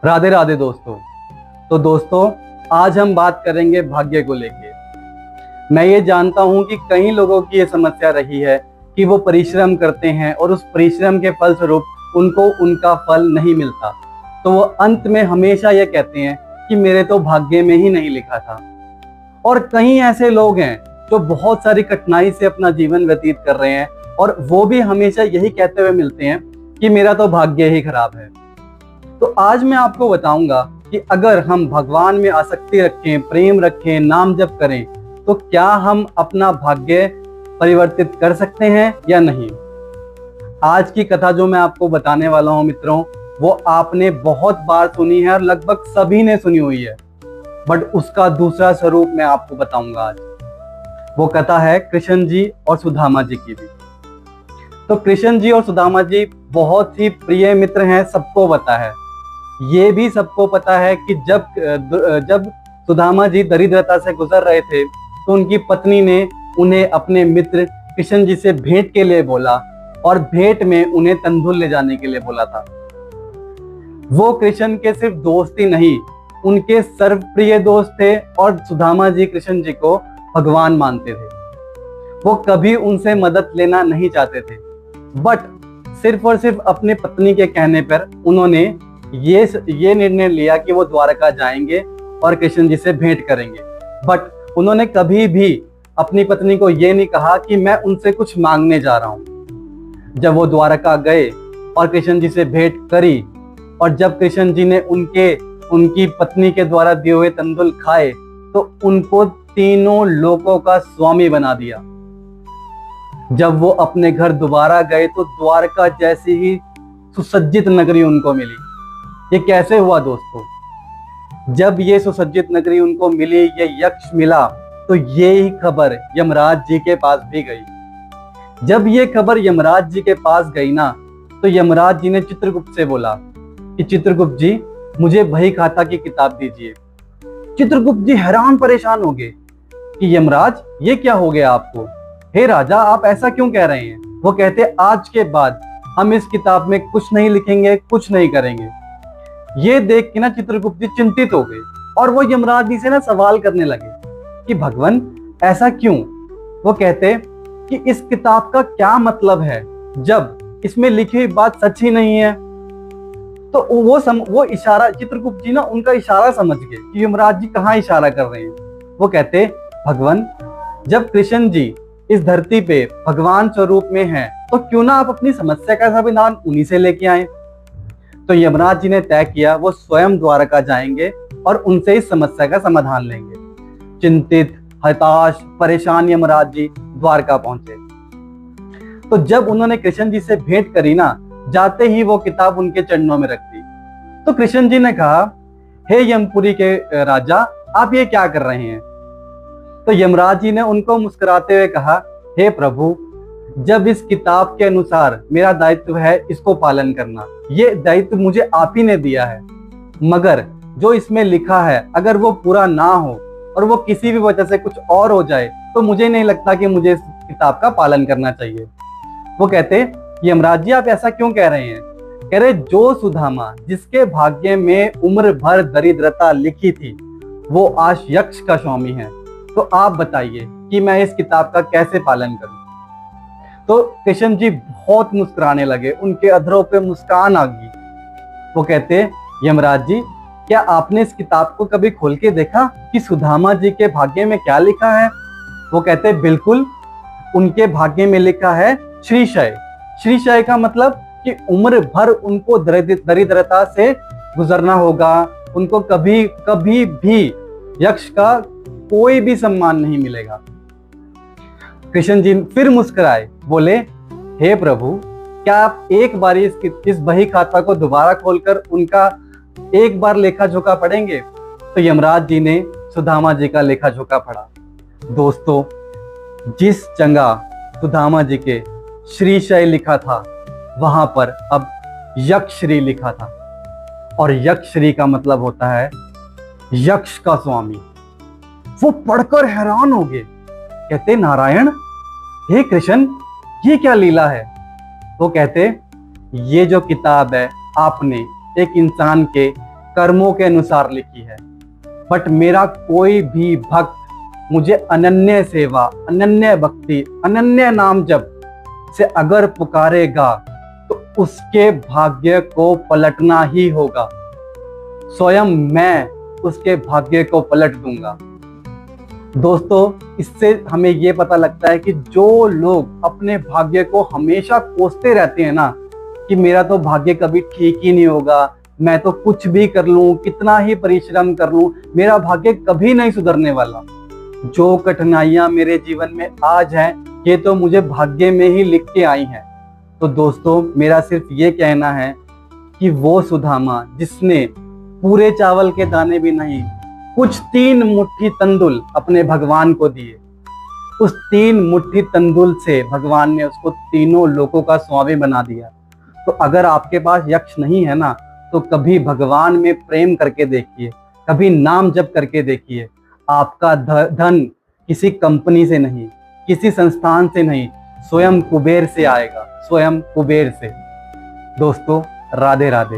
राधे राधे दोस्तों। तो दोस्तों, आज हम बात करेंगे भाग्य को लेके। मैं ये जानता हूँ कि कई लोगों की ये समस्या रही है कि वो परिश्रम करते हैं और उस परिश्रम के फलस्वरूप उनको उनका फल नहीं मिलता। तो वो अंत में हमेशा ये कहते हैं कि मेरे तो भाग्य में ही नहीं लिखा था। और कई ऐसे लोग हैं जो बहुत सारी कठिनाई से अपना जीवन व्यतीत कर रहे हैं और वो भी हमेशा यही कहते हुए मिलते हैं कि मेरा तो भाग्य ही खराब है। तो आज मैं आपको बताऊंगा कि अगर हम भगवान में आसक्ति रखें, प्रेम रखें, नाम जप करें, तो क्या हम अपना भाग्य परिवर्तित कर सकते हैं या नहीं। आज की कथा जो मैं आपको बताने वाला हूं मित्रों, वो आपने बहुत बार सुनी है और लगभग सभी ने सुनी हुई है, बट उसका दूसरा स्वरूप मैं आपको बताऊंगा आज। वो कथा है कृष्ण जी और सुदामा जी की भी। तो कृष्ण जी और सुदामा जी बहुत ही प्रिय मित्र हैं, सबको पता है। ये भी सबको पता है कि जब सुदामा जी दरिद्रता से गुजर रहे थे तो उनकी पत्नी ने उन्हें अपने मित्र कृष्ण जी से भेंट के लिए बोला और भेंट में उन्हें तंदुल ले जाने के लिए बोला था। वो कृष्ण के सिर्फ दोस्त ही नहीं, उनके सर्वप्रिय दोस्त थे और सुदामा जी कृष्ण जी को भगवान मानते थे। वो कभी उनसे मदद लेना नहीं चाहते थे, बट सिर्फ और सिर्फ अपने पत्नी के कहने पर उन्होंने ये निर्णय लिया कि वो द्वारका जाएंगे और कृष्ण जी से भेंट करेंगे। बट उन्होंने कभी भी अपनी पत्नी को ये नहीं कहा कि मैं उनसे कुछ मांगने जा रहा हूं। जब वो द्वारका गए और कृष्ण जी से भेंट करी और जब कृष्ण जी ने उनकी पत्नी के द्वारा दिए हुए तंदुल खाए तो उनको तीनों लोकों का स्वामी बना दिया। जब वो अपने घर दोबारा गए तो द्वारका जैसी ही सुसज्जित नगरी उनको मिली। ये कैसे हुआ दोस्तों? जब ये सुसज्जित नगरी उनको मिली, ये यक्ष मिला, तो ये ही खबर यमराज जी के पास भी गई। जब ये खबर यमराज जी के पास गई ना, तो यमराज जी ने चित्रगुप्त से बोला कि चित्रगुप्त जी, मुझे बही खाता की किताब दीजिए। चित्रगुप्त जी हैरान परेशान हो गए कि यमराज, ये क्या हो गया आपको? हे राजा, आप ऐसा क्यों कह रहे हैं? वो कहते, आज के बाद हम इस किताब में कुछ नहीं लिखेंगे, कुछ नहीं करेंगे। ये देख के ना चित्रगुप्त जी चिंतित हो गए और वो यमराज जी से ना सवाल करने लगे कि भगवान ऐसा क्यों? वो कहते कि इस किताब का क्या मतलब है जब इसमें लिखी हुई बात सच ही नहीं है। तो वो इशारा, चित्रगुप्त जी ना उनका इशारा समझ गए कि यमराज जी कहाँ इशारा कर रहे हैं। वो कहते, भगवान, जब कृष्ण जी इस धरती पे भगवान स्वरूप में हैं, तो क्यों ना आप अपनी समस्या का समाधान उन्हीं से लेके आए। तो यमराज जी ने तय किया वो स्वयं द्वारका जाएंगे और उनसे इस समस्या का समाधान लेंगे। चिंतित, हताश, परेशान यमराज जी द्वारका पहुंचे। तो जब उन्होंने कृष्ण जी से भेंट करी ना, जाते ही वो किताब उनके चरणों में रख दी। तो कृष्ण जी ने कहा, हे यमपुरी के राजा, आप ये क्या कर रहे हैं? तो यमराज जी ने उनको मुस्कुराते हुए कहा, हे प्रभु, जब इस किताब के अनुसार मेरा दायित्व है इसको पालन करना, ये दायित्व मुझे आप ही ने दिया है, मगर जो इसमें लिखा है अगर वो पूरा ना हो और वो किसी भी वजह से कुछ और हो जाए तो मुझे नहीं लगता कि मुझे इस किताब का पालन करना चाहिए। वो कहते, यमराज जी, आप ऐसा क्यों कह रहे हैं? कह रहे, जो सुदामा जिसके भाग्य में उम्र भर दरिद्रता लिखी थी वो आज यक्ष का स्वामी है, तो आप बताइए कि मैं इस किताब का कैसे पालन करूं। तो कृष्ण जी बहुत मुस्कुराने लगे, उनके अधरों पे मुस्कान आ गई। वो कहते, यमराज जी, क्या आपने इस किताब को कभी खोल के देखा कि सुदामा जी के भाग्य में क्या लिखा है? वो कहते, बिल्कुल, उनके भाग्य में लिखा है श्रीशय। श्रीशय का मतलब कि उम्र भर उनको दरिद्रता से गुजरना होगा, उनको कभी कभी भी यक्ष का कोई भी सम्मान नहीं मिलेगा। कृष्ण जी फिर मुस्कुराए, बोले, हे प्रभु, क्या आप एक बार इस बही खाता को दोबारा खोलकर उनका एक बार लेखा जोखा पढ़ेंगे? तो यमराज जी ने सुदामा जी का लेखा जोखा पढ़ा। दोस्तों, जिस जगह सुदामा जी के श्रीशय लिखा था वहां पर अब यक्षश्री लिखा था, और यक्षश्री का मतलब होता है यक्ष का स्वामी। वो पढ़कर हैरान हो गए, कहते, नारायण, हे कृष्ण, ये क्या लीला है? वो कहते, ये जो किताब है आपने एक इंसान के कर्मों के अनुसार लिखी है। बट मेरा कोई भी भक्त मुझे अनन्य सेवा, अनन्य भक्ति, अनन्य नाम जप से अगर पुकारेगा तो उसके भाग्य को पलटना ही होगा। स्वयं मैं उसके भाग्य को पलट दूंगा। दोस्तों, इससे हमें यह पता लगता है कि जो लोग अपने भाग्य को हमेशा कोसते रहते हैं ना, कि मेरा तो भाग्य कभी ठीक ही नहीं होगा, मैं तो कुछ भी कर लूं, कितना ही परिश्रम कर लूं, मेरा भाग्य कभी नहीं सुधरने वाला। जो कठिनाइयां मेरे जीवन में आज हैं, ये तो मुझे भाग्य में ही लिख के आई हैं। तो दोस्तों, मेरा सिर्फ ये कहना है कि वो सुदामा जिसने पूरे चावल के दाने भी नहीं, कुछ 3 मुट्ठी तंदुल अपने भगवान को दिए, उस 3 मुट्ठी तंदुल से भगवान ने उसको तीनों लोकों का स्वामी बना दिया। तो अगर आपके पास यक्ष नहीं है ना, तो कभी भगवान में प्रेम करके देखिए, कभी नाम जप करके देखिए। आपका धन किसी कंपनी से नहीं, किसी संस्थान से नहीं, स्वयं कुबेर से आएगा, स्वयं कुबेर से। दोस्तों, राधे राधे।